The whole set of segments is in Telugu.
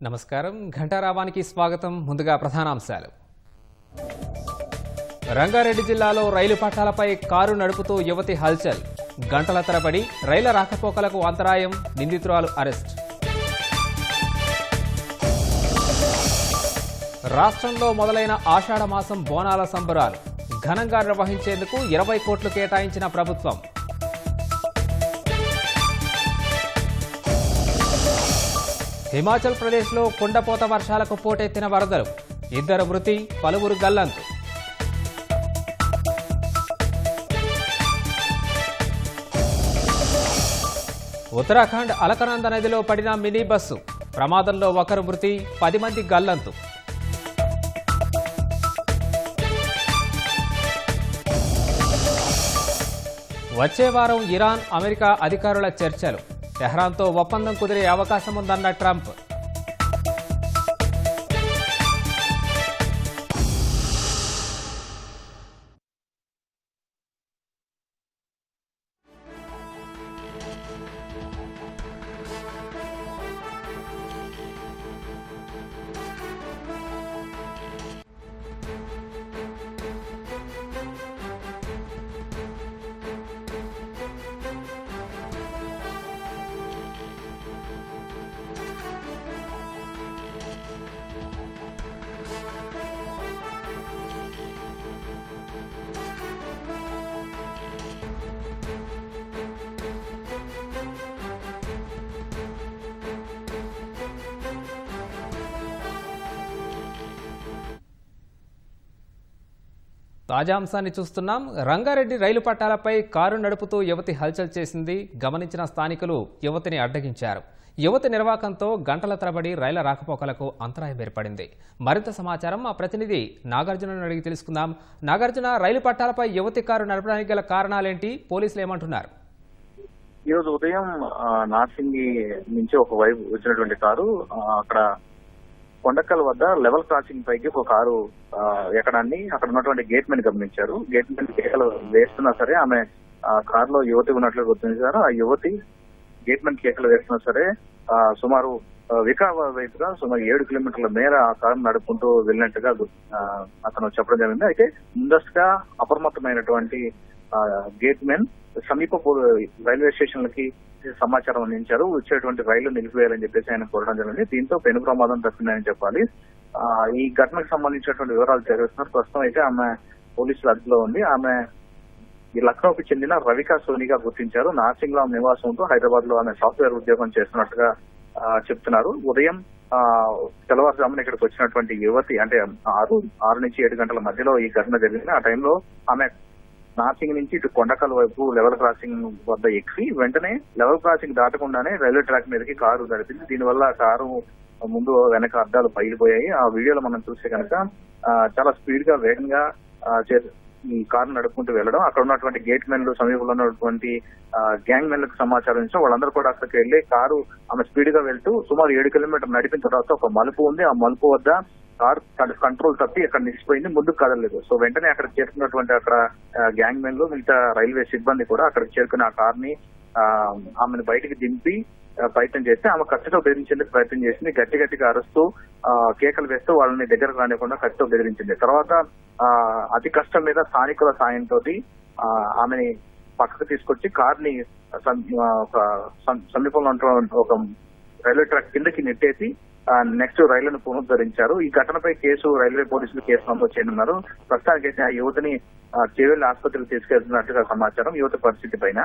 నమస్కారం, ఘంటారావానికి స్వాగతం. ముందుగా ప్రధానాంశాలు. రంగారెడ్డి జిల్లాలో రైలు పట్టాలపై కారు నడుపుతూ యువతి హల్చల్. గంటల తరబడి రైళ్ల రాకపోకలకు అంతరాయం, నిందితురాలు అరెస్ట్. రాష్ట్రంలో మొదలైన ఆషాఢ మాసం బోనాల సంబరాలు. ఘనంగా నిర్వహించేందుకు 20 కోట్లు కేటాయించిన ప్రభుత్వం. హిమాచల్ ప్రదేశ్లో కుండపోత వర్షాలకు పోటెత్తిన వరదలు. 2 మృతి, పలువురు గల్లంతు. ఉత్తరాఖండ్ అలకనంద నదిలో పడిన మినీ బస్సు. ప్రమాదంలో 1 మృతి, 10 మంది గల్లంతు. వచ్చే వారం ఇరాన్, అమెరికా అధికారుల చర్చలు. తెహ్రాన్తో ఒప్పందం కుదిరే అవకాశం ఉందన్న ట్రంప్. తాజా అంశాన్ని చూస్తున్నాం. రంగారెడ్డి రైలు పట్టాలపై కారు నడుపుతూ యువతి హల్చల్ చేసింది. గమనించిన స్థానికులు యువతిని అడ్డగించారు. యువతి నిర్వాకంతో గంటల తరబడి రైళ్ల రాకపోకలకు అంతరాయం ఏర్పడింది. మరింత సమాచారం మా ప్రతినిధి నాగార్జునను అడిగి తెలుసుకుందాం. నాగార్జున, రైలు పట్టాలపై యువతి కారు నడపడానికి గల కారణాలేంటి? పోలీసులు ఏమంటున్నారు? ఈరోజు ఉదయం నార్సింగి నుంచి ఒక వైపు వచ్చినటువంటి కారు అక్కడ కొండకల్ వద్ద లెవెల్ క్రాసింగ్ పైకి ఒక కారు ఎక్కడాన్ని అక్కడ ఉన్నటువంటి గేట్ మెన్ గమనించారు. గేట్ మెన్ కేకలు వేస్తున్నా సరే ఆమె కారులో యువతి ఉన్నట్లు గుర్తించారు. ఆ యువతి గేట్ మెన్ కేకలు వేస్తున్నా సరే సుమారు వికారాబాద్ వైపుగా సుమారు 7 కిలోమీటర్ల మేర ఆ కారు నడుపుకుంటూ వెళ్ళినట్టుగా అతను చెప్పడం జరిగింది. అయితే ముందస్తుగా అప్రమత్తమైనటువంటి గేట్ మెన్ సమీప రైల్వే స్టేషన్లకి సమాచారం అందించారు. వచ్చేటువంటి రైళ్లు నిలిపివేయాలని చెప్పేసి ఆయన కోరడం జరిగింది. దీంతో పెను ప్రమాదం తప్పిందని చెప్పాలి. ఈ ఘటనకు సంబంధించినటువంటి వివరాలు తెలియజేస్తున్నారు. ప్రస్తుతం అయితే ఆమె పోలీసుల అదుపులో ఉంది. ఆమె ఈ లక్నోకి చెందిన రవికా సోనిగా గుర్తించారు. నార్సింగ్ లో నివాసం ఉంటూ హైదరాబాద్ లో ఆమె సాఫ్ట్వేర్ ఉద్యోగం చేస్తున్నట్టుగా చెప్తున్నారు. ఉదయం తెల్లవారుజామున ఇక్కడికి వచ్చినటువంటి యువతి అంటే 6 నుంచి 7 గంటల మధ్యలో ఈ ఘటన జరిగింది. ఆ టైంలో ఆమె నార్సింగ్ నుంచి ఇటు కొండకల్ వైపు లెవెల్ క్రాసింగ్ వద్ద ఎక్కి వెంటనే లెవెల్ క్రాసింగ్ దాటకుండానే రైల్వే ట్రాక్ మీదకి కారు నడిపింది. దీనివల్ల కారు ముందు వెనక అద్దాలు పగిలిపోయాయి. ఆ వీడియోలో మనం చూస్తే కనుక చాలా స్పీడ్ గా వేగంగా ఈ కారు నడుపుకుంటూ వెళ్ళడం, అక్కడ ఉన్నటువంటి గేట్ మెన్లు సమీపంలో ఉన్నటువంటి గ్యాంగ్ మెన్లకు సమాచారం ఇచ్చాం. వాళ్ళందరూ కూడా అక్కడికి వెళ్లి కారు ఆమె స్పీడ్ గా వెళ్తూ సుమారు 7 కిలోమీటర్లు నడిపిన తర్వాత ఒక మలుపు ఉంది. ఆ మలుపు వద్ద కార్ కంట్రోల్ తప్పి అక్కడ నిలిచిపోయింది, ముందుకు కదలలేదు. సో వెంటనే అక్కడికి చేరుకున్నటువంటి అక్కడ గ్యాంగ్ మెన్లు మిగతా రైల్వే సిబ్బంది కూడా అక్కడికి చేరుకుని ఆ కార్ ని ఆమెను బయటికి దింపి ప్రయత్నం చేస్తే ఆమె కత్తితో బెదిరించేందుకు ప్రయత్నం చేసింది. గట్టిగా అరుస్తూ కేకలు వేస్తూ వాళ్ళని దగ్గరకు రానికుండా కత్తితో బెదిరించింది. తర్వాత అతి కష్టం మీద స్థానికుల సాయంతో ఆమెని పక్కకు తీసుకొచ్చి కార్ ని సమీపంలో ఒక రైల్వే ట్రాక్ కిందకి నెట్టేసి నెక్స్ట్ రైళ్లను పునరుద్ధరించారు. ఈ ఘటనపై రైల్వే పోలీసులు కేసు నమోదు చేయనున్నారు. ప్రస్తుతానికైతే ఆ యువతిని చేవెళ్ల ఆసుపత్రికి తీసుకెళ్తున్నట్టుగా సమాచారం యువతి పరిస్థితి పైన.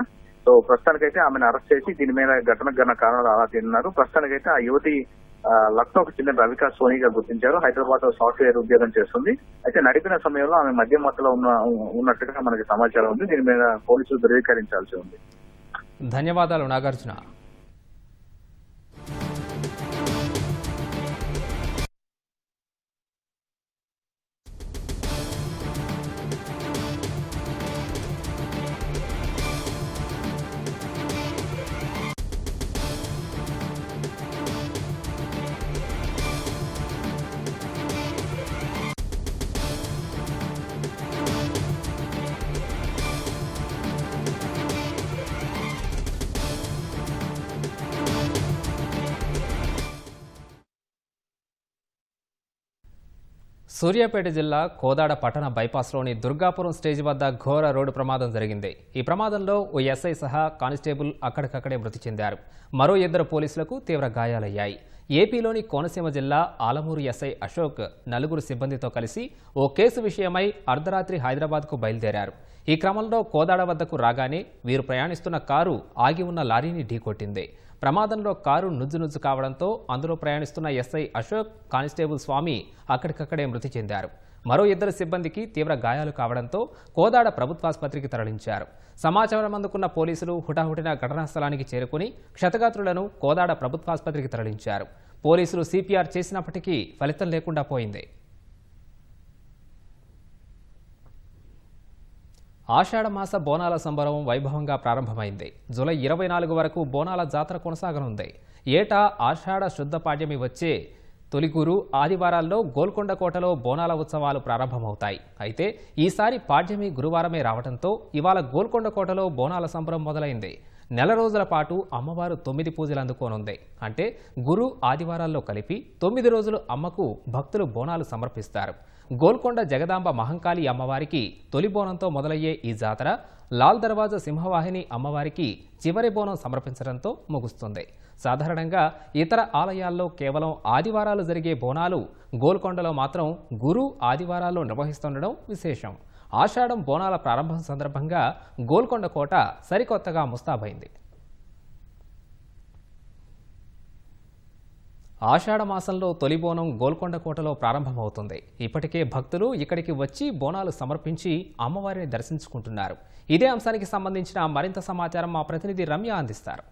సో ప్రస్తుతానికైతే ఆమెను అరెస్ట్ చేసి దీని మీద ఘటనకు గల కారణాలు అలా తీరున్నారు. ప్రస్తుతానికైతే ఆ యువతి లక్నోకు చెందిన రవికా సోనిగా గుర్తించారు. హైదరాబాద్ లో సాఫ్ట్వేర్ ఉద్యోగం చేస్తుంది. అయితే నడిపిన సమయంలో ఆమె మద్యం మత్తులో ఉన్నట్టుగా మనకి సమాచారం ఉంది. దీని మీద పోలీసులు ధృవీకరించాల్సి ఉంది. ధన్యవాదాలు నాగార్జున. సూర్యాపేట జిల్లా కోదాడ పట్టణ బైపాస్లోని దుర్గాపురం స్టేజ్ వద్ద ఘోర రోడ్డు ప్రమాదం జరిగింది. ఈ ప్రమాదంలో ఓ ఎస్ఐ సహా కానిస్టేబుల్ అక్కడికక్కడే మృతి చెందారు. మరో 2 పోలీసులకు తీవ్ర గాయాలయ్యాయి. ఏపీలోని కోనసీమ జిల్లా ఆలమూరు ఎస్ఐ అశోక్ 4 సిబ్బందితో కలిసి ఓ కేసు విషయమై అర్ధరాత్రి హైదరాబాద్కు బయలుదేరారు. ఈ క్రమంలో కోదాడ వద్దకు రాగానే వీరు ప్రయాణిస్తున్న కారు ఆగి ఉన్న లారీని ఢీకొట్టింది. ప్రమాదంలో కారు నుజ్జు కావడంతో అందులో ప్రయాణిస్తున్న ఎస్ఐ అశోక్, కానిస్టేబుల్ స్వామి అక్కడికక్కడే మృతి చెందారు. మరో 2 సిబ్బందికి తీవ్ర గాయాలు కావడంతో కోదాడ ప్రభుత్వాసుపత్రికి తరలించారు. సమాచారం అందుకున్న పోలీసులు హుటాహుటిన ఘటనా స్థలానికి చేరుకుని క్షతగాత్రులను కోదాడ ప్రభుత్వాసుపత్రికి తరలించారు. పోలీసులు సిపిఆర్ చేసినప్పటికీ ఫలితం లేకుండా పోయింది. ఆషాఢమాస బోనాల సంబరం వైభవంగా ప్రారంభమైంది. జూలై 24 వరకు బోనాల జాతర కొనసాగనుంది. ఏటా ఆషాఢ శుద్ధ పాడ్యమి వచ్చే తొలి గురు ఆదివారాల్లో గోల్కొండ కోటలో బోనాల ఉత్సవాలు ప్రారంభమవుతాయి. అయితే ఈసారి పాడ్యమి గురువారమే రావడంతో ఇవాళ గోల్కొండ కోటలో బోనాల సంబరం మొదలైంది. నెల రోజుల పాటు అమ్మవారు 9 పూజలు అందుకోనుంది. అంటే గురు ఆదివారాల్లో కలిపి 9 రోజులు అమ్మకు భక్తులు బోనాలు సమర్పిస్తారు. గోల్కొండ జగదాంబ మహంకాళి అమ్మవారికి తొలి బోనంతో మొదలయ్యే ఈ జాతర లాల్ దర్వాజా సింహవాహిని అమ్మవారికి చివరి బోనం సమర్పించడంతో ముగుస్తుంది. సాధారణంగా ఇతర ఆలయాల్లో కేవలం ఆదివారాలు జరిగే బోనాలు గోల్కొండలో మాత్రం గురు ఆదివారాల్లో నిర్వహిస్తుండడం విశేషం. ఆషాఢం బోనాల ప్రారంభం సందర్భంగా గోల్కొండ కోట సరికొత్తగా ముస్తాబైంది. ఆషాఢ మాసంలో తొలి బోనం గోల్కొండ కోటలో ప్రారంభమవుతుంది. ఇప్పటికే భక్తులు ఇక్కడికి వచ్చి బోనాలు సమర్పించి అమ్మవారిని దర్శించుకుంటున్నారు. ఇదే అంశానికి సంబంధించిన మరింత సమాచారం మా ప్రతినిధి రమ్య అందిస్తారు.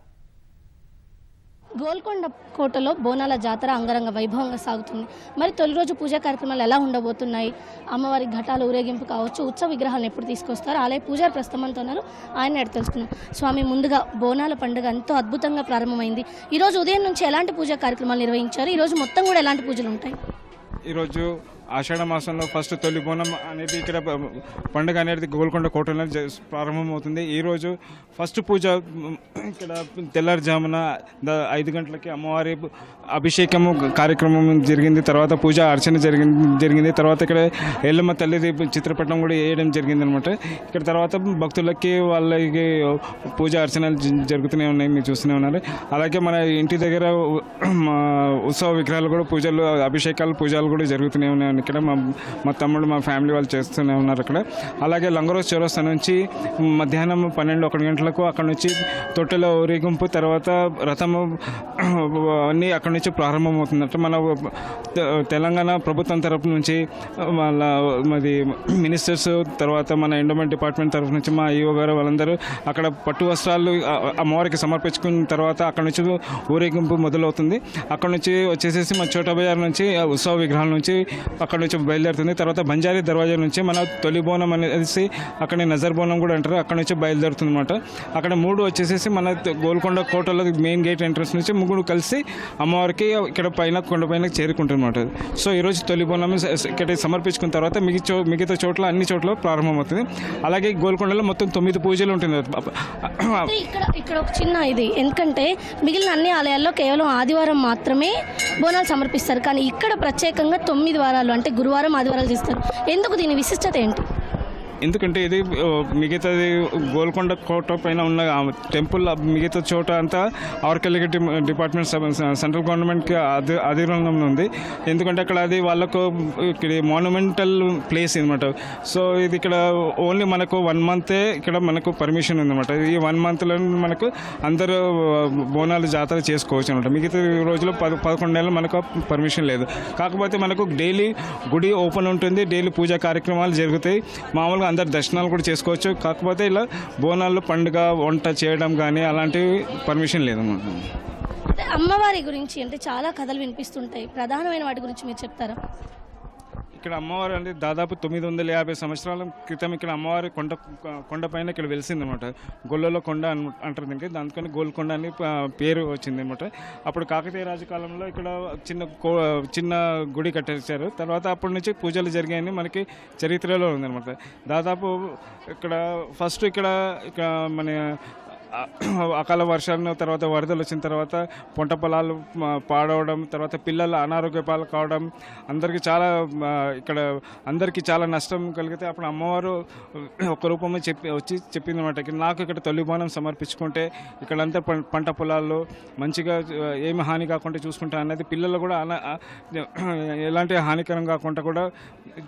గోల్కొండ కోటలో బోనాల జాతర అంగరంగ వైభవంగా సాగుతుంది. మరి తొలి రోజు పూజా కార్యక్రమాలు ఎలా ఉండబోతున్నాయి, అమ్మవారి ఘటాలు ఊరేగింపు కావచ్చు, ఉత్సవ విగ్రహాలను ఎప్పుడు తీసుకొస్తారు, ఆలయ పూజారి ప్రస్తుతం ఉన్నారు, ఆయన అడిగి తెలుసుకున్నాం. స్వామి, ముందుగా బోనాల పండుగ ఎంతో అద్భుతంగా ప్రారంభమైంది. ఈరోజు ఉదయం నుంచి ఎలాంటి పూజా కార్యక్రమాలు నిర్వహించారు? ఈరోజు మొత్తం కూడా ఎలాంటి పూజలు ఉంటాయి? ఈరోజు ఆషాఢ మాసంలో ఫస్ట్ తొలి బోనం అనేది ఇక్కడ పండుగ అనేది గోల్కొండ కోటలో ప్రారంభమవుతుంది. ఈరోజు ఫస్ట్ పూజ ఇక్కడ తెల్లారుజామున 5 గంటలకి అమ్మవారి అభిషేకము కార్యక్రమం జరిగింది. తర్వాత పూజ అర్చన జరిగింది. తర్వాత ఇక్కడ ఎల్లమ్మ తల్లిది చిత్రపటం కూడా వేయడం జరిగింది అనమాట. ఇక్కడ తర్వాత భక్తులకి వాళ్ళకి పూజ అర్చనలు జరుగుతూనే ఉన్నాయి, మీరు చూస్తూనే ఉన్నారు. అలాగే మన ఇంటి దగ్గర ఉత్సవ విగ్రహాలు కూడా పూజలు, అభిషేకాలు, పూజలు కూడా జరుగుతూనే ఉన్నాయి. ఇక్కడ మా తమ్ముడు, మా ఫ్యామిలీ వాళ్ళు చేస్తూనే ఉన్నారు అక్కడ. అలాగే లంగరోజ్ చౌరస్తా నుంచి మధ్యాహ్నం 12-1 గంటలకు అక్కడ నుంచి తొట్టెల ఊరేగింపు, తర్వాత రథము అన్నీ అక్కడ నుంచి ప్రారంభమవుతుందంట. మన తెలంగాణ ప్రభుత్వం తరపు నుంచి మాది మినిస్టర్స్, తర్వాత మన ఎండోమెంట్ డిపార్ట్మెంట్ తరఫు నుంచి మా ఈఓ గారు వాళ్ళందరూ అక్కడ పట్టు వస్త్రాలు అమ్మవారికి సమర్పించుకున్న తర్వాత అక్కడ నుంచి ఊరేగింపు మొదలవుతుంది. అక్కడ నుంచి వచ్చేసేసి మా చోటా బజార్ నుంచి ఉత్సవ విగ్రహాల నుంచి అక్కడ నుంచి బయలుదేరుతుంది. తర్వాత బంజారీ దర్వాజా నుంచి మన తొలి బోనం అనేసి అక్కడ నజర్ బోనం కూడా అంటారు, అక్కడ నుంచి బయలుదేరుతుంది అనమాట. అక్కడ 3 వచ్చేసేసి మన గోల్కొండ కోటలో మెయిన్ గేట్ ఎంట్రన్స్ నుంచి 3 కలిసి అమ్మవారికి ఇక్కడ పైన కొండపైన చేరుకుంటుంది అనమాట. సో ఈరోజు తొలి బోనం ఇక్కడ సమర్పించుకున్న తర్వాత మిగతా చోట్ల అన్ని చోట్ల ప్రారంభమవుతుంది. అలాగే గోల్కొండలో మొత్తం 9 పూజలు ఉంటుంది. ఇక్కడ ఒక చిన్న ఇది, ఎందుకంటే మిగిలిన అన్ని ఆలయాల్లో కేవలం ఆదివారం మాత్రమే బోనాలు సమర్పిస్తారు, కానీ ఇక్కడ ప్రత్యేకంగా 9 వారాలు అంటే గురువారం, ఆదివారాలు చేస్తారు. ఎందుకు, దీని విశిష్టత ఏంటి? ఎందుకంటే ఇది మిగతాది గోల్కొండ కోట పైన ఉన్న టెంపుల్ మిగతా చోట అంతా ఆర్కియాలజీ డిపార్ట్మెంట్ సెంట్రల్ గవర్నమెంట్కి ఆధీనంలో ఉంది. ఎందుకంటే అక్కడ అది వాళ్ళకు ఇక్కడ మాన్యుమెంటల్ ప్లేస్ అనమాట. సో ఇది ఇక్కడ ఓన్లీ మనకు 1 మంతే ఇక్కడ మనకు పర్మిషన్ ఉందన్నమాట. ఈ 1 మంత్లో మనకు అందరూ బోనాలు జాతర చేసుకోవచ్చు అనమాట. మిగతా రోజుల్లో 11 నెలలు మనకు పర్మిషన్ లేదు. కాకపోతే మనకు డైలీ గుడి ఓపెన్ ఉంటుంది, డైలీ పూజా కార్యక్రమాలు జరుగుతాయి, మామూలుగా అందరు దర్శనాలు కూడా చేసుకోవచ్చు. కాకపోతే ఇలా బోనాల్లో పండుగ వంట చేయడం కానీ అలాంటివి పర్మిషన్ లేదన్నమాట. అమ్మవారి గురించి అంటే చాలా కథలు వినిపిస్తుంటాయి, ప్రధానమైన వాటి గురించి మీరు చెప్తారా? ఇక్కడ అమ్మవారు అంటే దాదాపు 950 సంవత్సరాల క్రితం ఇక్కడ అమ్మవారి కొండపైన ఇక్కడ వెలిసిందనమాట. గొల్లలో కొండ అంటారు దీనికి, దానికని గోల్కొండ అని పేరు వచ్చింది అనమాట. అప్పుడు కాకతీయ రాజు కాలంలో ఇక్కడ చిన్న గుడి కట్టేశారు. తర్వాత అప్పటి నుంచి పూజలు జరిగాయని మనకి చరిత్రలో ఉందన్నమాట. దాదాపు ఇక్కడ ఫస్ట్ ఇక్కడ మన అకాల వర్షాల తర్వాత వరదలు వచ్చిన తర్వాత పంట పొలాలు పాడవడం, తర్వాత పిల్లలు అనారోగ్య పాలు కావడం, ఇక్కడ అందరికీ చాలా నష్టం కలిగితే అప్పుడు అమ్మవారు ఒక రూపంలో చెప్పింది అనమాట. నాకు ఇక్కడ తొలి బోనం సమర్పించుకుంటే ఇక్కడ అంతా పంట పొలాల్లో మంచిగా ఏమి హాని కాకుండా చూసుకుంటా అన్నది, పిల్లలు కూడా ఎలాంటి హానికరం కాకుండా కూడా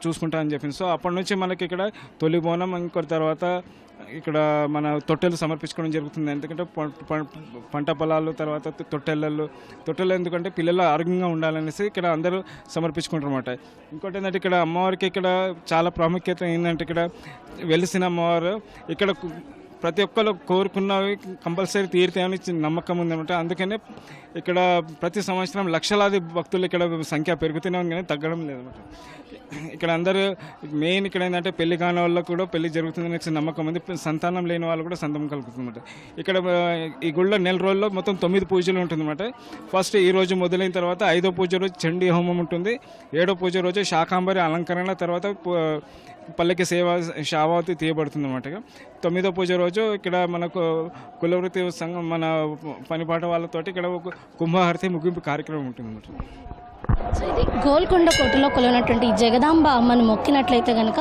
చూసుకుంటా అని చెప్పింది. సో అప్పటి నుంచి మనకి ఇక్కడ తొలి బోనం, ఇంకో తర్వాత ఇక్కడ మన తొట్టెలు సమర్పించుకోవడం జరుగుతుంది. ఎందుకంటే పంట పొలాలు తర్వాత తొట్టెలు ఎందుకంటే పిల్లలు ఆరోగ్యంగా ఉండాలనేసి ఇక్కడ అందరూ సమర్పించుకుంటారు అన్నమాట. ఇంకోటి ఏంటంటే ఇక్కడ అమ్మవారికి ఇక్కడ చాలా ప్రాముఖ్యత ఏంటంటే ఇక్కడ వెలిసిన అమ్మవారు ఇక్కడ ప్రతి ఒక్కరు కోరుకున్నవి కంపల్సరీ తీరుతాయని నమ్మకం ఉందన్నమాట. అందుకనే ఇక్కడ ప్రతి సంవత్సరం లక్షలాది భక్తులు ఇక్కడ సంఖ్య పెరుగుతూనే ఉంది కానీ తగ్గడం లేదన్నమాట. ఇక్కడ అందరూ మెయిన్ ఇక్కడ ఏంటంటే పెళ్లి కాని వాళ్ళకు కూడా పెళ్లి జరుగుతుందనే నమ్మకం ఉంది, సంతానం లేని వాళ్ళు కూడా సంతానం కలుగుతుందన్నమాట. ఇక్కడ ఈ గుళ్ళో నెల రోజుల్లో మొత్తం 9 పూజలు ఉంటుందన్నమాట. ఫస్ట్ ఈ రోజు మొదలైన తర్వాత 5వ పూజ రోజు చండీ హోమం ఉంటుంది, 7వ పూజ రోజు శాకాంబరి అలంకరణ, తర్వాత పల్లకి శావావతి తీయబడుతుంది అన్నమాట. 9వ పూజ రోజు ఇక్కడ మనకు కులవృత్తి సంఘం మన పనిపాట వాళ్ళతోటి ఇక్కడ కుంభహారతి ముగింపు కార్యక్రమం ఉంటుంది అన్నమాట. సో ఇది గోల్కొండ కోటలో కొలువున్నటువంటి జగదాంబ అమ్మను మొక్కినట్లయితే కనుక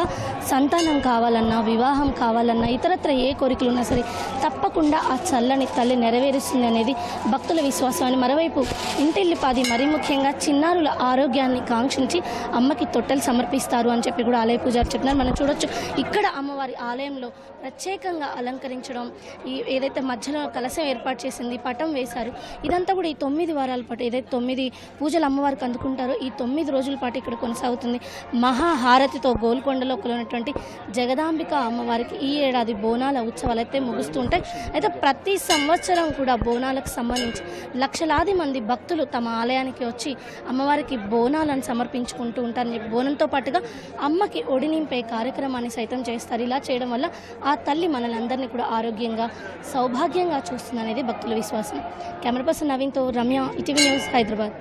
సంతానం కావాలన్నా, వివాహం కావాలన్నా, ఇతరత్ర ఏ కోరికలు ఉన్నా సరే తప్పకుండా ఆ చల్లని తల్లి నెరవేరుస్తుంది అనేది భక్తుల విశ్వాసం. అని మరోవైపు ఇంటిల్లిపాది మరీ ముఖ్యంగా చిన్నారుల ఆరోగ్యాన్ని కాంక్షించి అమ్మకి తొట్టెలు సమర్పిస్తారు అని చెప్పి కూడా ఆలయ పూజారి చెప్తున్నారు. మనం చూడొచ్చు ఇక్కడ అమ్మవారి ఆలయంలో ప్రత్యేకంగా అలంకరించడం, ఈ ఏదైతే మధ్యలో కలశం ఏర్పాటు చేసింది, పటం వేశారు, ఇదంతా కూడా ఈ 9 వారాల పాటు ఏదైతే 9 పూజలు అమ్మవారికి అందుకుంటారో ఈ 9 రోజుల పాటు ఇక్కడ కొనసాగుతుంది. మహాహారతితో గోల్కొండలో కొలువున్నటువంటి జగదాంబిక అమ్మవారికి ఈ ఏడాది బోనాల ఉత్సవాలు అయితే ముగుస్తుంటాయి. అయితే ప్రతి సంవత్సరం కూడా బోనాలకు సంబంధించి లక్షలాది మంది భక్తులు తమ ఆలయానికి వచ్చి అమ్మవారికి బోనాలను సమర్పించుకుంటూ ఉంటారు. బోనంతో పాటుగా అమ్మకి ఒడి నింపే కార్యక్రమాన్ని సైతం చేస్తారు. ఇలా చేయడం వల్ల ఆ తల్లి మనల్ని అందరినీ కూడా ఆరోగ్యంగా, సౌభాగ్యంగా చూస్తుందనేది భక్తుల విశ్వాసం. కెమెరా పర్సన్ నవీన్తో రమ్య, ఈటీవీ న్యూస్, హైదరాబాద్.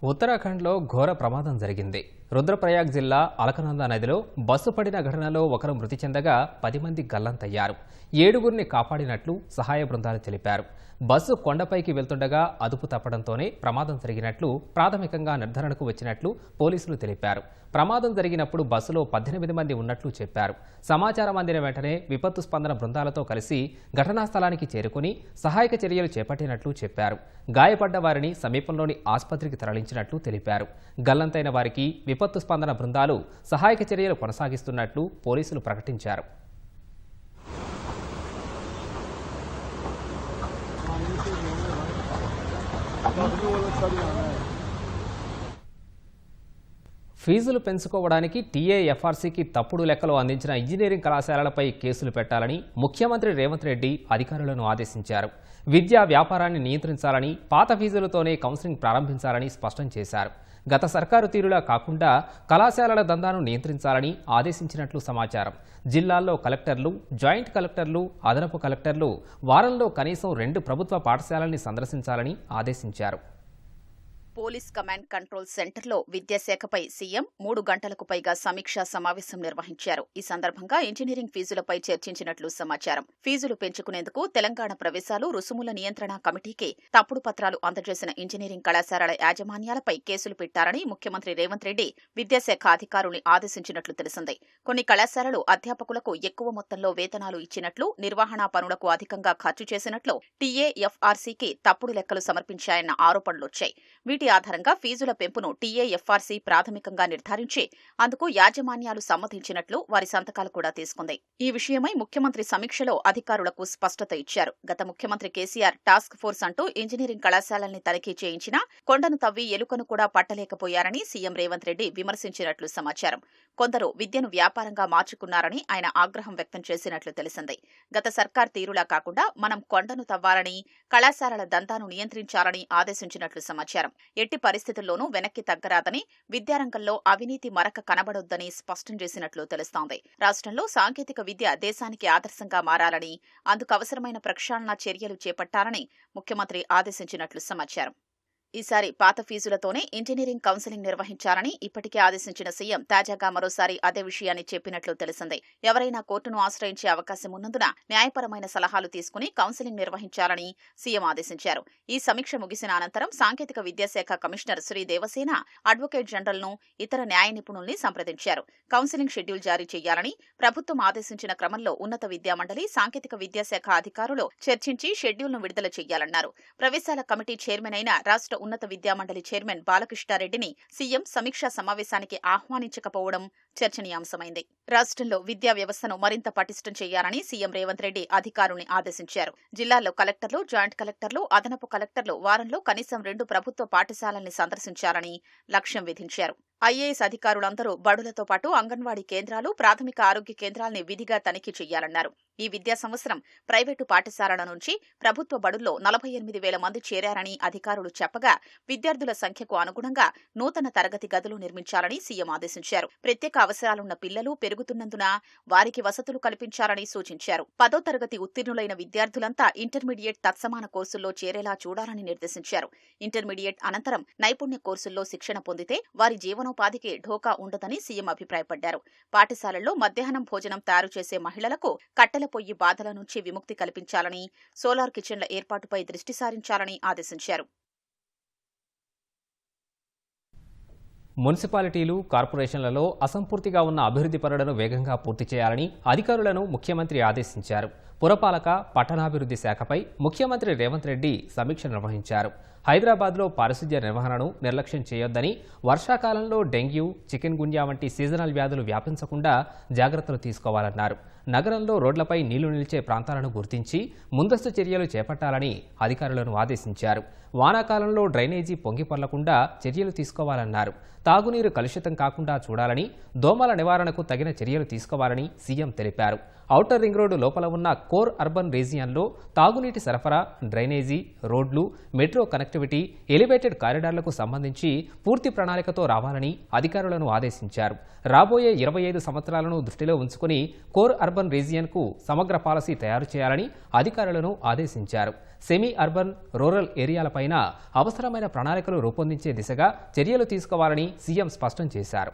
ఉత్తరాఖండ్లో ఘోర ప్రమాదం జరిగింది. రుద్రప్రయాగ్ జిల్లా అలకనంద నదిలో బస్సు పడిన ఘటనలో ఒకరు మృతి చెందగా 10 మంది గల్లంతయ్యారు. 7గురిని కాపాడినట్లు సహాయ బృందాలు తెలిపారు. బస్సు కొండపైకి వెళ్తుండగా అదుపు తప్పడంతోనే ప్రమాదం జరిగినట్లు ప్రాథమికంగా నిర్ధారణకు వచ్చినట్లు పోలీసులు తెలిపారు. ప్రమాదం జరిగినప్పుడు బస్సులో 18 మంది ఉన్నట్లు చెప్పారు. సమాచారం అందిన వెంటనే విపత్తు స్పందన బృందాలతో కలిసి ఘటనా స్థలానికి చేరుకుని సహాయక చర్యలు చేపట్టినట్లు చెప్పారు. గాయపడ్డ వారిని సమీపంలోని ఆసుపత్రికి తరలించినట్లు తెలిపారు. గల్లంతైన వారికి విపత్తు స్పందన బృందాలు సహాయక చర్యలు కొనసాగిస్తున్నట్లు పోలీసులు ప్రకటించారు. ఫీజులు పెంచుకోవడానికి టీఏఎఫ్ఆర్సీకి తప్పుడు లెక్కలు అందించిన ఇంజనీరింగ్ కళాశాలలపై కేసులు పెట్టాలని ముఖ్యమంత్రి రేవంత్ రెడ్డి అధికారులను ఆదేశించారు. విద్యా వ్యాపారాన్ని నియంత్రించాలని, పాత ఫీజులతోనే కౌన్సిలింగ్ ప్రారంభించాలని స్పష్టం చేశారు. గత సర్కారు తీరులా కాకుండా కళాశాలల దందాను నియంత్రించాలని ఆదేశించినట్లు సమాచారం. జిల్లాల్లో కలెక్టర్లు, జాయింట్ కలెక్టర్లు, అదనపు కలెక్టర్లు వారంలో కనీసం 2 ప్రభుత్వ పాఠశాలల్ని సందర్శించాలని ఆదేశించారు. పోలీస్ కమాండ్ కంట్రోల్ సెంటర్లో విద్యాశాఖపై సీఎం 3 గంటలకు పైగా సమీక్షా సమావేశం నిర్వహించారు. ఈ సందర్భంగా ఇంజనీరింగ్ ఫీజులపై చర్చించినట్లు సమాచారం. ఫీజులు పెంచుకునేందుకు తెలంగాణ ప్రవేశాలు, రుసుముల నియంత్రణ కమిటీకి తప్పుడు పత్రాలు అందజేసిన ఇంజనీరింగ్ కళాశాలల యాజమాన్యాలపై కేసులు పెట్టారని ముఖ్యమంత్రి రేవంత్ రెడ్డి విద్యాశాఖ అధికారుల్ని ఆదేశించినట్లు తెలిసింది. కొన్ని కళాశాలలు అధ్యాపకులకు ఎక్కువ మొత్తంలో వేతనాలు ఇచ్చినట్లు, నిర్వహణా పనులకు అధికంగా ఖర్చు చేసినట్లు టీఏఎఫ్ఆర్సీకి తప్పుడు లెక్కలు సమర్పించాయన్న ఆరోపణలొచ్చాయి. వీటి ఆధారంగా ఫీజుల పెంపును టీఏఎఫ్ఆర్సీ ప్రాథమికంగా నిర్ధారించి అందుకు యాజమాన్యాలు సమ్మతించినట్లు వారి సంతకాలు కూడా తీసుకుంది. ఈ విషయమై ముఖ్యమంత్రి సమీక్షలో అధికారులకు స్పష్టత ఇచ్చారు. గత ముఖ్యమంత్రి కేసీఆర్ టాస్క్ ఫోర్స్ అంటూ ఇంజనీరింగ్ కళాశాలల్ని తనిఖీ చేయించినా కొండను తవ్వి ఎలుకను కూడా పట్టలేకపోయారని సీఎం రేవంత్ రెడ్డి విమర్శించినట్లు సమాచారం. కొందరు విద్యను వ్యాపారంగా మార్చుకున్నారని ఆయన ఆగ్రహం వ్యక్తం చేసినట్లు తెలిసింది. గత సర్కార్ తీరులా కాకుండా మనం కొండను తవ్వాలని, కళాశాలల దందాను నియంత్రించాలని ఆదేశించినట్లు సమాచారం. ఎట్టి పరిస్థితుల్లోనూ వెనక్కి తగ్గరాదని, విద్యారంగంలో అవినీతి మరక కనబడొద్దని స్పష్టం చేసినట్లు తెలుస్తోంది. రాష్ట్రంలో సాంకేతిక విద్య దేశానికి ఆదర్శంగా మారాలని, అందుకు అవసరమైన ప్రక్షాళన చర్యలు చేపట్టాలని ముఖ్యమంత్రి ఆదేశించినట్లు సమాచారం. ఈసారి పాత ఫీజులతోనే ఇంజనీరింగ్ కౌన్సిలింగ్ నిర్వహించాలని ఇప్పటికే ఆదేశించిన సీఎం తాజాగా మరోసారి అదే విషయాన్ని చెప్పినట్లు తెలిసింది. ఎవరైనా కోర్టును ఆశ్రయించే అవకాశం ఉన్నందున న్యాయపరమైన సలహాలు తీసుకుని కౌన్సిలింగ్ నిర్వహించాలని సీఎం ఆదేశించారు. ఈ సమీక్ష ముగిసిన అనంతరం సాంకేతిక విద్యాశాఖ కమిషనర్ శ్రీ దేవసేన అడ్వకేట్ జనరల్ను ఇతర న్యాయ నిపుణుల్ని సంప్రదించారు. కౌన్సిలింగ్ షెడ్యూల్ జారీ చేయాలని ప్రభుత్వం ఆదేశించిన క్రమంలో ఉన్నత విద్యామండలి, సాంకేతిక విద్యాశాఖ అధికారులు చర్చించి షెడ్యూల్ను విడుదల చేయాలన్నారు. ప్రవేశాల కమిటీ చైర్మన్ అయిన రాష్ట్ర ఉన్నత విద్యామండలి చైర్మన్ బాలకృష్ణారెడ్డిని సీఎం సమీక్షా సమావేశానికి ఆహ్వానించకపోవడం చర్చనీయాంశమైంది. రాష్ట్రంలో విద్యా వ్యవస్థను మరింత పటిష్టం చేయాలని సీఎం రేవంత్ రెడ్డి అధికారుల్ని ఆదేశించారు. జిల్లాల్లో కలెక్టర్లు, జాయింట్ కలెక్టర్లు, అదనపు కలెక్టర్లు వారంలో కనీసం 2 ప్రభుత్వ పాఠశాలల్ని సందర్శించాలని లక్ష్యం విధించారు. ఐఏఎస్ అధికారులందరూ బడులతో పాటు అంగన్వాడీ కేంద్రాలు, ప్రాథమిక ఆరోగ్య కేంద్రాల్ని విధిగా తనిఖీ చేయాలన్నారు. ఈ విద్యా సంవత్సరం ప్రైవేటు పాఠశాలల నుంచి ప్రభుత్వ బడుల్లో 48,000 మంది చేరారని అధికారులు చెప్పగా విద్యార్థుల సంఖ్యకు అనుగుణంగా నూతన తరగతి గదులు నిర్మించాలని సీఎం ఆదేశించారు. ప్రత్యేక అవసరాలున్న పిల్లలు పెరుగుతున్నందున వారికి వసతులు కల్పించాలని సూచించారు. 10వ తరగతి ఉత్తీర్ణులైన విద్యార్థులంతా ఇంటర్మీడియట్ తత్సమాన కోర్సుల్లో చేరేలా చూడాలని నిర్దేశించారు. ఇంటర్మీడియట్ అనంతరం నైపుణ్య కోర్సుల్లో శిక్షణ పొందితే వారి జీవనోపాధికి ఢోకా ఉండదని సీఎం అభిప్రాయపడ్డారు. పాఠశాలల్లో మధ్యాహ్నం భోజనం తయారు చేసే మహిళలకు కట్టెల పొయ్యి బాధల నుంచి విముక్తి కల్పించాలని, సోలార్ కిచెన్ల ఏర్పాటుపై దృష్టి సారించాలని ఆదేశించారు. మున్సిపాలిటీలు, కార్పొరేషన్లలో అసంపూర్తిగా ఉన్న అభివృద్ధి పనులను వేగంగా పూర్తి చేయాలని అధికారులను ముఖ్యమంత్రి ఆదేశించారు. పురపాలక, పట్టణాభివృద్ధి శాఖపై ముఖ్యమంత్రి రేవంత్ రెడ్డి సమీక్ష నిర్వహించారు. హైదరాబాద్లో పారిశుధ్య నిర్వహణను నిర్లక్ష్యం చేయొద్దని, వర్షాకాలంలో డెంగ్యూ, చికెన్ గున్యా వంటి సీజనల్ వ్యాధులు వ్యాపించకుండా జాగ్రత్తలు తీసుకోవాలన్నారు. నగరంలో రోడ్లపై నీళ్లు నిలిచే ప్రాంతాలను గుర్తించి ముందస్తు చర్యలు చేపట్టాలని అధికారులను ఆదేశించారు. వానాకాలంలో డ్రైనేజీ పొంగిపొర్లకుండా చర్యలు తీసుకోవాలన్నారు. తాగునీరు కలుషితం కాకుండా చూడాలని, దోమల నివారణకు తగిన చర్యలు తీసుకోవాలని సీఎం తెలిపారు. ఔటర్ రింగ్ రోడ్డు లోపల ఉన్న కోర్ అర్బన్ రీజియన్లో తాగునీటి సరఫరా, డ్రైనేజీ, రోడ్లు, మెట్రో కనెక్టివిటీ, ఎలివేటెడ్ కారిడార్లకు సంబంధించి పూర్తి ప్రణాళికతో రావాలని అధికారులను ఆదేశించారు. రాబోయే 25 సంవత్సరాలను దృష్టిలో ఉంచుకుని కోర్ అర్బన్ రీజియన్కు సమగ్ర పాలసీ తయారు చేయాలని అధికారులను ఆదేశించారు. సెమీ అర్బన్, రూరల్ ఏరియాలపైన అవసరమైన ప్రణాళికలు రూపొందించే దిశగా చర్యలు తీసుకోవాలని సీఎం స్పష్టం చేశారు.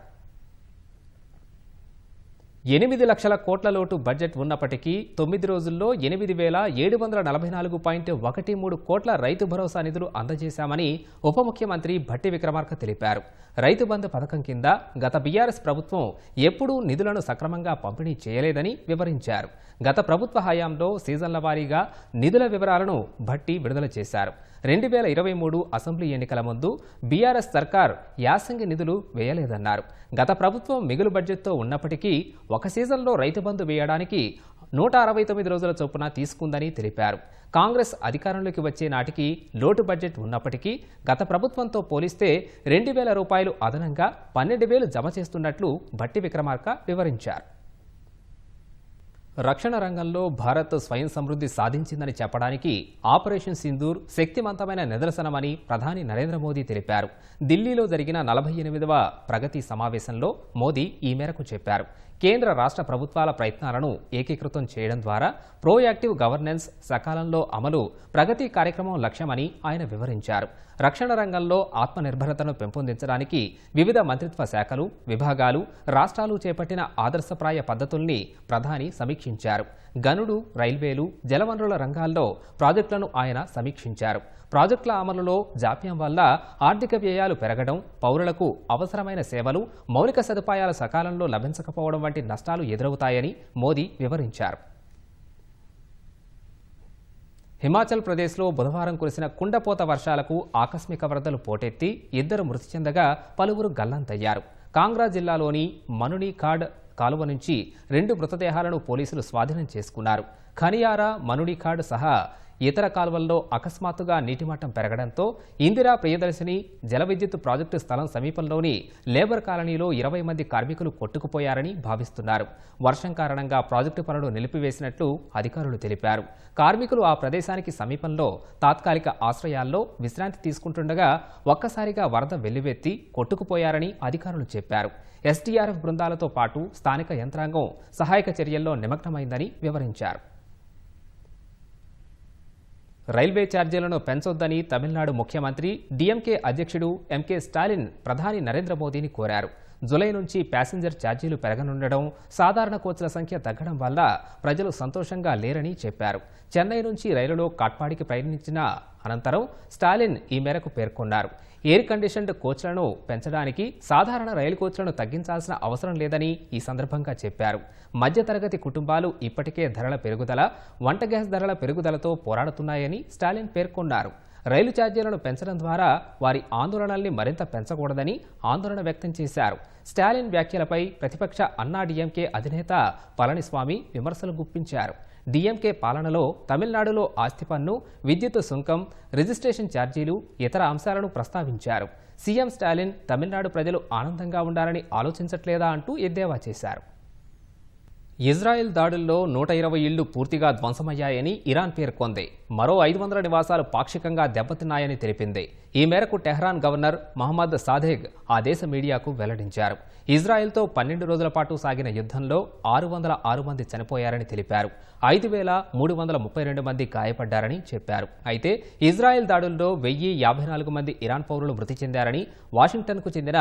8 లక్షల కోట్ల లోటు బడ్జెట్ ఉన్నప్పటికీ 9 రోజుల్లో 8,744.13 కోట్ల రైతు భరోసా నిధులు అందజేశామని ఉప ముఖ్యమంత్రి భట్టి విక్రమార్క తెలిపారు. రైతు బంధు పథకం కింద గత బీఆర్ఎస్ ప్రభుత్వం ఎప్పుడూ నిధులను సక్రమంగా పంపిణీ చేయలేదని వివరించారు. గత ప్రభుత్వ హయాంలో సీజన్ల వారీగా నిధుల వివరాలను భట్టి విడుదల చేశారు. 2023 అసెంబ్లీ ఎన్నికల ముందు బీఆర్ఎస్ సర్కార్ యాసంగి నిధులు వేయలేదన్నారు. గత ప్రభుత్వం మిగులు బడ్జెట్తో ఉన్నప్పటికీ ఒక సీజన్లో రైతు బంధు వేయడానికి 169 రోజుల చొప్పున తీసుకుందని తెలిపారు. కాంగ్రెస్ అధికారంలోకి వచ్చే నాటికి లోటు బడ్జెట్ ఉన్నప్పటికీ గత ప్రభుత్వంతో పోలిస్తే 2,000 రూపాయలు అదనంగా 12,000 జమ చేస్తున్నట్లు భట్టి విక్రమార్క వివరించారు. రక్షణ రంగంలో భారత్ స్వయం సమృద్ధి సాధించిందని చెప్పడానికి ఆపరేషన్ సింధూర్ శక్తివంతమైన నిదర్శనమని ప్రధాని నరేంద్ర మోదీ తెలిపారు. ఢిల్లీలో జరిగిన 48వ ప్రగతి సమావేశంలో మోదీ ఈ మేరకు చెప్పారు. కేంద్ర రాష్ట్ర ప్రభుత్వాల ప్రయత్నాలను ఏకీకృతం చేయడం ద్వారా ప్రోయాక్టివ్ గవర్నెన్స్, సకాలంలో అమలు ప్రగతి కార్యక్రమం లక్ష్యమని ఆయన వివరించారు. రక్షణ రంగంలో ఆత్మనిర్భరతను పెంపొందించడానికి వివిధ మంత్రిత్వ శాఖలు, విభాగాలు, రాష్ట్రాలు చేపట్టిన ఆదర్శప్రాయ పద్ధతుల్ని ప్రధాని సమీక్షించారు. గనుడు, రైల్వేలు, జలవనరుల రంగాల్లో ప్రాజెక్టులను ఆయన సమీక్షించారు. ప్రాజెక్టుల అమలులో జాప్యం వల్ల ఆర్థిక వ్యయాలు పెరగడం, పౌరులకు అవసరమైన సేవలు, మౌలిక సదుపాయాలు సకాలంలో లభించకపోవడం వంటి నష్టాలు ఎదురవుతాయని మోదీ వివరించారు. హిమాచల్ ప్రదేశ్లో బుధవారం కురిసిన కుండపోత వర్షాలకు ఆకస్మిక వరదలు పోటెత్తి 2 మృతి చెందగా పలువురు గల్లంతయ్యారు. కాంగ్రా జిల్లాలోని మనునీఖాడ్ కాలువ నుంచి 2 మృతదేహాలను పోలీసులు స్వాధీనం చేసుకున్నారు. ఖనియారా, మనునీఖాడ్ సహా ఇతర కాలువల్లో అకస్మాత్తుగా నీటిమట్టం పెరగడంతో ఇందిరా ప్రియదర్శిని జల విద్యుత్ ప్రాజెక్టు స్థలం సమీపంలోని లేబర్ కాలనీలో 20 మంది కార్మికులు కొట్టుకుపోయారని భావిస్తున్నారు. వర్షం కారణంగా ప్రాజెక్టు పనులు నిలిపివేసినట్లు అధికారులు తెలిపారు. కార్మికులు ఆ ప్రదేశానికి సమీపంలో తాత్కాలిక ఆశ్రయాల్లో విశ్రాంతి తీసుకుంటుండగా ఒక్కసారిగా వరద వెల్లువెత్తి కొట్టుకుపోయారని అధికారులు చెప్పారు. ఎస్డీఆర్ఎఫ్ బృందాలతో పాటు స్థానిక యంత్రాంగం సహాయక చర్యల్లో నిమగ్నమైందని వివరించారు. రైల్వే ఛార్జీలను పెంచొద్దని తమిళనాడు ముఖ్యమంత్రి డీఎంకే అధ్యక్షుడు ఎంకే స్టాలిన్ ప్రధాని నరేంద్ర మోదీని కోరారు. జులై నుంచి ప్యాసింజర్ ఛార్జీలు పెరగనుండడం, సాధారణ కోచ్ల సంఖ్య తగ్గడం వల్ల ప్రజలు సంతోషంగా లేరని చెప్పారు. చెన్నై నుంచి రైలులో కాట్పాడికి ప్రయాణించిన అనంతరం స్టాలిన్ ఈ మేరకు పేర్కొన్నారు. ఎయిర్ కండిషన్డ్ కోచ్లను పెంచడానికి సాధారణ రైలు కోచ్లను తగ్గించాల్సిన అవసరం లేదని ఈ సందర్భంగా చెప్పారు. మధ్యతరగతి కుటుంబాలు ఇప్పటికే ధరల పెరుగుదల, వంట గ్యాస్ ధరల పెరుగుదలతో పోరాడుతున్నాయని స్టాలిన్ పేర్కొన్నారు. రైలు ఛార్జీలను పెంచడం ద్వారా వారి ఆందోళనల్ని మరింత పెంచకూడదని ఆందోళన వ్యక్తం చేశారు. స్టాలిన్ వ్యాఖ్యలపై ప్రతిపక్ష అన్నా డీఎంకే అధినేత పళనిస్వామి విమర్శలు గుప్పించారు. డీఎంకే పాలనలో తమిళనాడులో ఆస్తి పన్ను, విద్యుత్ సుంకం, రిజిస్ట్రేషన్ ఛార్జీలు, ఇతర అంశాలను ప్రస్తావించారు. సీఎం స్టాలిన్ తమిళనాడు ప్రజలు ఆనందంగా ఉండాలని ఆలోచించట్లేదా అంటూ ఎద్దేవా చేశారు. ఇజ్రాయెల్ దాడుల్లో 120 ఇళ్లు పూర్తిగా ధ్వంసమయ్యాయని ఇరాన్ పేర్కొంది. మరో 500 నివాసాలు పాక్షికంగా దెబ్బతిన్నాయని తెలిపింది. ఈ మేరకు టెహ్రాన్ గవర్నర్ మహమ్మద్ సాదెగ్ ఆ దేశ మీడియాకు వెల్లడించారు. ఇజ్రాయెల్తో 12 రోజుల పాటు సాగిన యుద్ధంలో 606 మంది చనిపోయారని తెలిపారు. 5332 మంది గాయపడ్డారని చెప్పారు. అయితే ఇజ్రాయెల్ దాడుల్లో 1054 మంది ఇరాన్ పౌరులు మృతి చెందారని వాషింగ్టన్కు చెందిన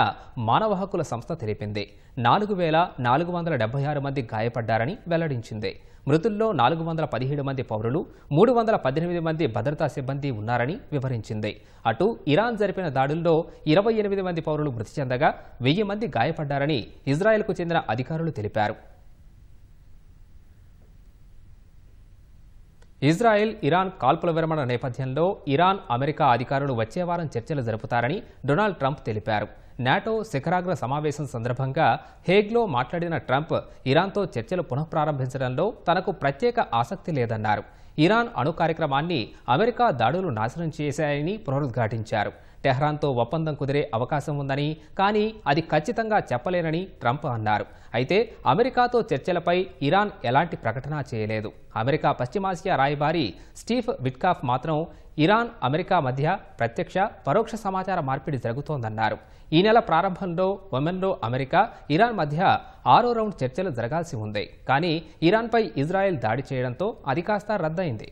మానవ హక్కుల సంస్థ తెలిపింది. 4476 మంది గాయపడ్డారని వెల్లడించింది. మృతుల్లో 417 మంది పౌరులు, 318 మంది భద్రతా సిబ్బంది ఉన్నారని వివరించింది. అటు ఇరాన్ జరిపిన దాడుల్లో 28 మంది పౌరులు మృతి చెందగా 1000 మంది గాయపడ్డారని ఇజ్రాయెల్కు చెందిన అధికారులు తెలిపారు. ఇజ్రాయెల్, ఇరాన్ కాల్పుల విరమణ నేపథ్యంలో ఇరాన్, అమెరికా అధికారులు వచ్చే వారం చర్చలు జరుపుతారని డొనాల్డ్ ట్రంప్ తెలిపారు. నాటో శిఖరాగ్ర సమావేశం సందర్భంగా హేగ్లో మాట్లాడిన ట్రంప్ ఇరాన్తో చర్చలు పునఃప్రారంభించడంలో తనకు ప్రత్యేక ఆసక్తి లేదన్నారు. ఇరాన్ అణు కార్యక్రమాన్ని అమెరికా దాడులు నాశనం చేశాయని పునరుద్ఘాటించారు. టెహ్రాన్తో ఒప్పందం కుదిరే అవకాశం ఉందని, కానీ అది ఖచ్చితంగా చెప్పలేనని ట్రంప్ అన్నారు. అయితే అమెరికాతో చర్చలపై ఇరాన్ ఎలాంటి ప్రకటన చేయలేదు. అమెరికా పశ్చిమాసియా రాయబారి స్టీవ్ విట్కాఫ్ మాత్రం ఇరాన్, అమెరికా మధ్య ప్రత్యక్ష, పరోక్ష సమాచార మార్పిడి జరుగుతోందన్నారు. ఈ నెల ప్రారంభంలో ఒమన్లో అమెరికా, ఇరాన్ మధ్య 6వ రౌండ్ చర్చలు జరగాల్సి ఉంది. కానీ ఇరాన్పై ఇజ్రాయెల్ దాడి చేయడంతో అది కాస్త రద్దయింది.